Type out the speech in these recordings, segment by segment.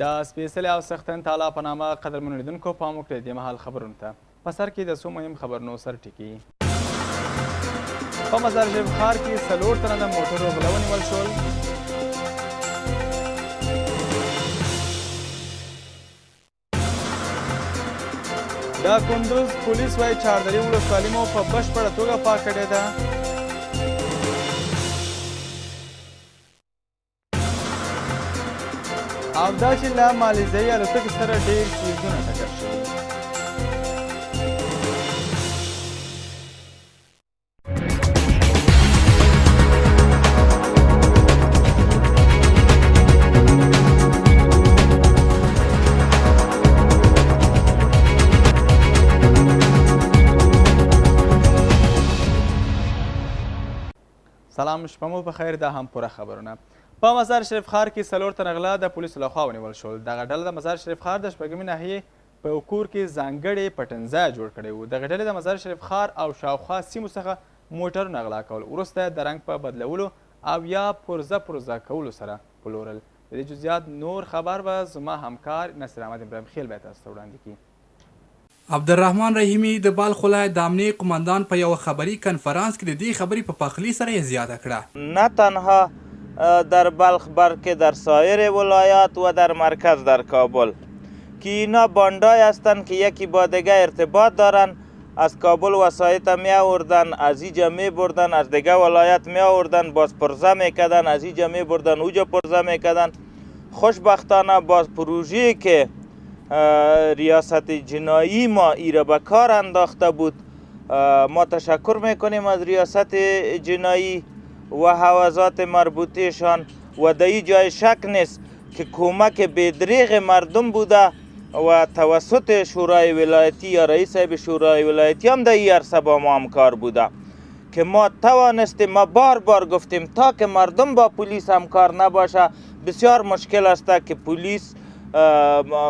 د سپېڅلي او سختن تعالی په نامه قدرمنو لیدونکو پام وکړئ دې مهال خبرونو ته په سر کې د څو مهم خبرونو سر ټکي په مزار شریف ښار کې 4 تنه د موټرو غله ونیول شول د کندوز پولیس وایي چاردرې ولسوالي مو په بشپړه توګه پاک کړې ده او دا چې له مالیزیایي الوتکې سره ډېر څیزونه ټکر شوي سلام شپه مو په خیر دا هم پوره خبرونه په مزار شریف ښار کې 4 تنه غله د پولیسو لخوا ونیول شول دغه ډله د مزار شریف ښار د شپږمې ناحیې په یو کور کې ځانګړی پټنځای جوړ کړی و دغه ډلې د مزار شریف ښار او شاوخوا سیمو څخه موټرونه غلا کول وروسته د رنګ په بدلولو او یا پرزه کولو سره پلورل د دې جزئیات نور خبر به زما همکار نصیر احمد ابراهیم خیل به تاسو ته وړاندې کړي عبدالرحمن رحیمي د بلخ ولایت د امنیې قماندان په یوه خبري کنفرانس کې د دې خبرې په پخلی سره یې زیاته کړه نه تنها در بلخ بلکه در سایر ولایات و در مرکز در کابل که اینا باندای هستند که یکی با دیگه ارتباط دارن از کابل وسایط می آوردن از اینجا می بردن از دیگه ولایت می آوردن باز پرزه میکردن از اینجا می بردن اوجا پرزه میکردن خوشبختانه باز پروژه‌ای که ریاست جنایی ما ایره به کار انداخته بود ما تشکر میکنیم از ریاست جنایی و حوزات مربوطهشان و در این جای شک نیست که کمک بدریغ مردم بوده و توسط شورای ولایتی یا رئیس صاحب شورای ولایتی هم در این عرصه با ما همکار بوده که ما توانستیم ما بار گفتیم تا که مردم با پلیس همکار نباشه بسیار مشکل است که پلیس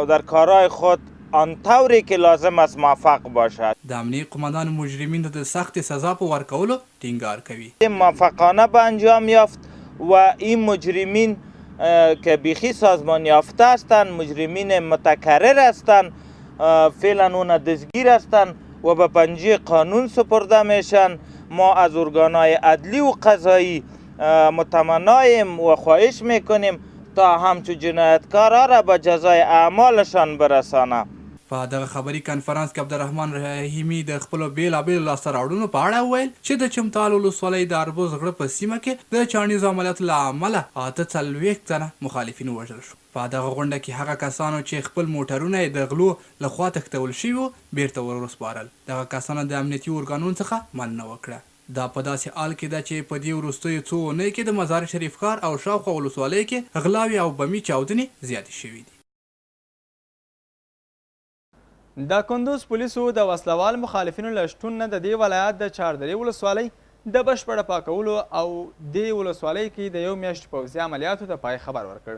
در کارهای خود آنطوری که لازم است موفق باشد د امنیې قماندان مجرمین د سخت سزا په ورکولو ټینګار کوي موفقانه به انجام یافت و این مجرمین که بیخی سازمان یافته هستند مجرمین متکرر هستند فعلا اونا دستگیر هستند و به پنجه قانون سپرده میشن ما از ارگانهای عدلی و قضایی متمنایم و خواهش میکنیم تا همچو جنایتکارها را به جزای اعمالشان برسانه په دغه خبري کنفرانس کې عبدالرحمن رحیمي د خپلو بېلابېلو لاسته راوړنو په اړه وویل چې د چمتال ولسوالۍ د اربوز غره په سیمه کې د چاڼیزو عملیاتو له امله 48 تنه مخالفین ووژل شو په دغه غونډه کې هغه کسانو چې خپل موټرونه یې د غلو لخوا تښتول شوي وو بیرته ور وسپارل دغه کسانو د امنیتي ارګانونو څخه مننه وکړه دا په داسې حال کې ده چې په دې وروستیو څو اونیو کې د مزار شریف ښار او شاوخوا ولسوالیو کې غلاوې او بمي چاودنې زیاتې شوي دي د کندوز پولیسو د وسلوال مخالفینو له شتون نه د دې ولایت د چاردرې ولسوالۍ د بشپړه پاکولو او دې ولسوالۍ کې د یو میاشت پوځي عملیاتو د پای خبر ورکړ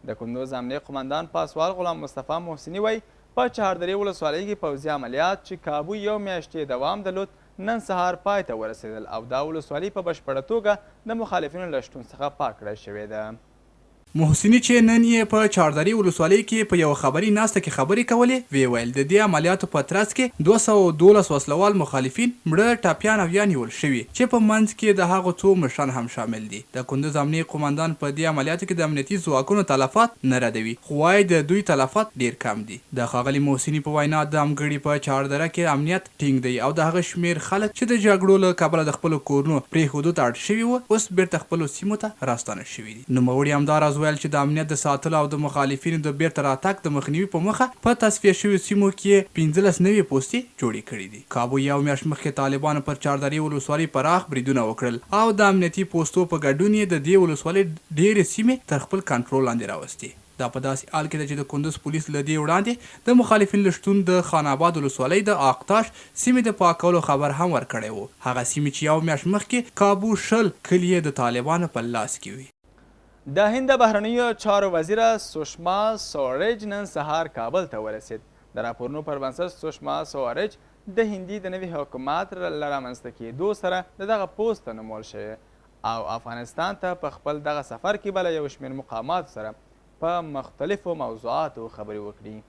د کندوز امنیې قماندان پاسوال غلام مصطفی محسني وایي په چاردرې ولسوالۍ کې پوځي عملیات چې کابو یو میاشتې دوام درلود نن سهار پای ته ورسېدل او دا ولسوالۍ په بشپړه توګه د مخالفینو له شتون څخه پاک کړی شوې ده محسني چې نن یې په چاردرې ولسوالۍ کې په یوه خبري ناسته کې خبرې کولې ویې ویل د دې عملیاتو په ترڅ کې 212 وسلوال مخالفین مړه ټاپیان او یا نیول شوي چې په منځ کې د هغو څو مشران هم شامل دي د کندوز امنیې قماندان په دې عملیاتو کې د امنیتي ځواکونو تلفات نه ردوي خو وایي د دوی تلفات ډیر کم دي د ښاغلي محسني په وینا د همګړي په چاردره کې امنیت ټینګ دی او د هغه شمیر خلک چې د جګړو له کبله د خپلو کورونو پرېښودو ته اړ شوي وو اوس بیرته خپلو سیمو ته راستانه شوي دي نوموړي همداراز ویل چې د امنیت د ساتلو او د مخالفینو د بیرته راتګ د مخنیوي په موخه په تصفیه شویو سیمو کې 15 نوې پوستې جوړې کړې دي کابو یو میاشت مخکې طالبانو پر چاردرې ولسوالۍ پراخ بریدونه وکړل او د امنیتي پوستو په ګډون یې د دې ولسوالۍ ډېرې سیمې تر خپل کنټرول لاندې راوستې دا په داسې حال کې ده چې د کندوز پولیس له دې وړاندې د مخالفین له شتون د خان آباد ولسوالۍ د آقتاش سیمې د پاکولو خبر هم ورکړی و هغه سیمې چې یو میاشت مخکې کابو 20 کلي د طالبانو په لاس کې وي د هند د بهرنیو چارو وزیره سوشما سوارج نن سهار کابل ته ورسید د راپورونو پر بنسټ سوشما سوارج د هندي د نوي حکومت له رامنځته کېدو سره د دغه پوسټ ته نومول شوی او افغانستان ته په خپل دغه سفر کې بله یو شمېر مقاماتو سره په مختلفو موضوعاتو خبرې وکړي.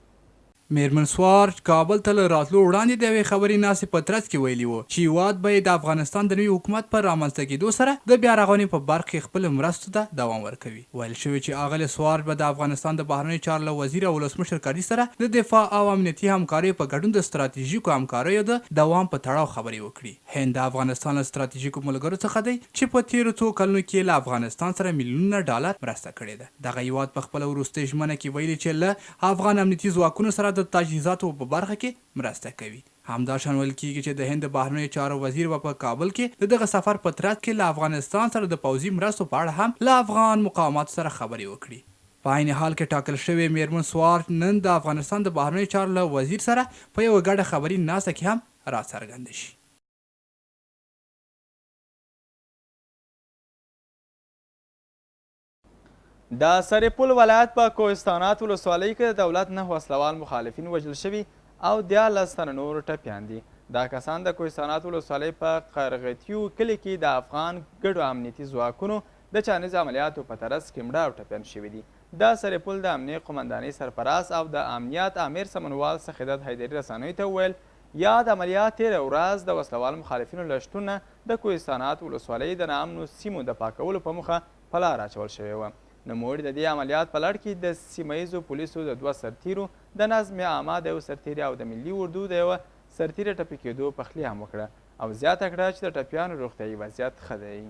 میرمن سوار کابل ته له راتلو وړاندې د یوې خبرې ناستې په ترڅ کې ویلي وو چې هیواد به د افغانستان د نوي حکومت په رامنځته کېدو سره د بیا رغونې په برخه کې خپلو مرستو ته دوام ورکوي. ویل شوي چې اغلې سوار به د افغانستان د بهرنیو چارو له وزیر او ولسمشر کاري سره د دفاع او امنیتي همکاریو په ګډون د ستراتیژیکو همکاریو د دوام په تړاو خبرې وکړي. هند د افغانستان له ستراتیژیکو ملګرو څخه دی چې په تیرو څو کلونو کې له افغانستان سره میلیونونه ډالر مرسته کړې ده. دغه هیواد په خپله وروستۍ ژمنه کې ویلي چې له افغان امنیتي ځواکونو سره د تجهیزاتو په برخه کې مرسته کوي. همداشان ویل کیږي چې د هند بهرنیو چارو وزیر په کابل کې د دغه سفر په ترڅ کې له افغانستان سره د پوځي مرستو په اړه هم له افغان مقاماتو سره خبرې وکړي. په عین حال کې ټاکل شوی میرمن سوار نن د افغانستان د بهرنیو چارو له وزیر سره په یوه ګډه خبري ناسته کې هم راڅرګنده شي. د سرپل ولایت په کوهستانات ولسوالۍ کې د دولت نه وسلوال مخالفین وژل شوي او 13 تنه نور ټپیان دي. دا کسان د کوهستانات ولسوالۍ په قرغتیو کلي کې د افغان ګډو امنیتي ځواکونو د چانیز عملیاتو په ترڅ کې مړه او ټپیان شوي دي. د سرپل د امنیه قمندانۍ سرپرست او د امنیت امیر سمنوال سخیدت حیدري رسنیو ته وویل یاد عملیات تېره ورځ د وسلوال مخالفینو له شتون نه د کوهستانات ولسوالۍ د ناامنو سیمو د پاکولو په موخه په لار اچول شوې وه. نوموړي د دې عملیات په لړ کې د سیمه ییزو پولیسو د 2 سرتیرو د نظم عامه د 1 سرتیري او د ملي اردو د 1 سرتیري ټپي کېدو پخلی هم وکړه او زیاته کړه چې د ټپیانو روغتیایي وضعیت ښه دی.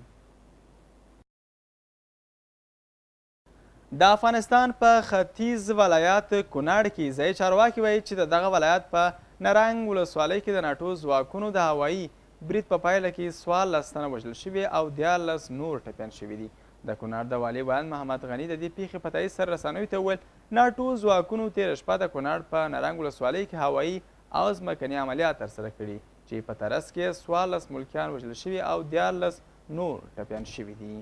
د افغانستان په ختیځ ولایت کونړ کې ځایي چارواکي وایي چې دغه ولایت په نرنګ ولسوالۍ کې د ناټو ځواکونو د هوایي برید په پایله کې 14 تنه وژل شوي او 14 نور ټپیان شوي دي. د کونړ د والي ویاند محمد غني د دې پیښې په تایید سره رسنیو ته وویل ناټو ځواکونو تېره شپه د کونړ په نرنګ ولسوالۍ کې هوایي او ځمکني عملیات ترسره کړي چې په ترڅ کې 14 ملکیان وژل شوي او 14 نور ټپیان شوي دي.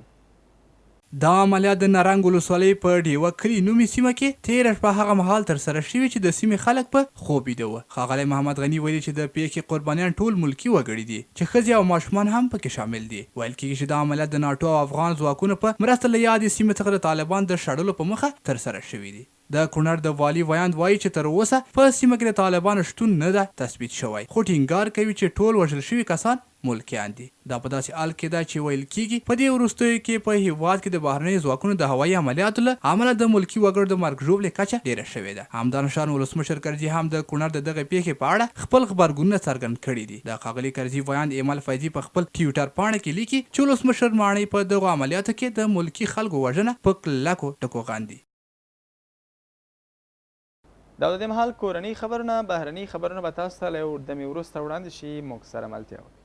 دا عملیات د نارنګ ولسوالۍ په ډیوه کلي نومي سیمه کې تېره شپه هغه مهال ترسره شوي چې د سیمې خلک په خوب ویده وه. ښاغلی محمد غني ویلي چې د پیښې قربانیان ټول ملکي وګړي دي چې ښځې او ماشومان هم پکې شامل دي. ویل کېږي چې دا عملیات د ناټو او افغان ځواکونو په مرسته له یادې سیمې څخه د طالبان د شړلو په موخه ترسره شوي دي. د کونړ د والي ویاند وایي چې تر اوسه په سیمه کې د طالبانو شتون نه ده تثبیت شوی خو ټینګار کوي چې ټول وژل شوي کسان ملکیان دي. دا په داسې حال کې ده چې ویل کېږي په دې وروستیو کې په هیواد کې د بهرنیو ځواکونو د هوایي عملیاتو له امله د ملکي وګړو د مرګ ژوبلې کچه ډېره شوې ده. همدارشان ولسمشر کرزي هم د کونړ د دغې پیښې په اړه خپل غبرګونونه څرګند کړي دي. د ښاغلي کرزي ویاند ایمل فیضي په خپل ټویټر پاڼه کې لیکي چې ولسمشر ماڼۍ په دغو عملیاتو کې د ملکي خلکو وژنه په کلکو ټکو غندي. دا د دې مهال کورنۍ خبرونه بهرني خبرونه به تاسو ته له یو دمې وروسته وړاندې شي. موږ سره ملتیا وکړئ.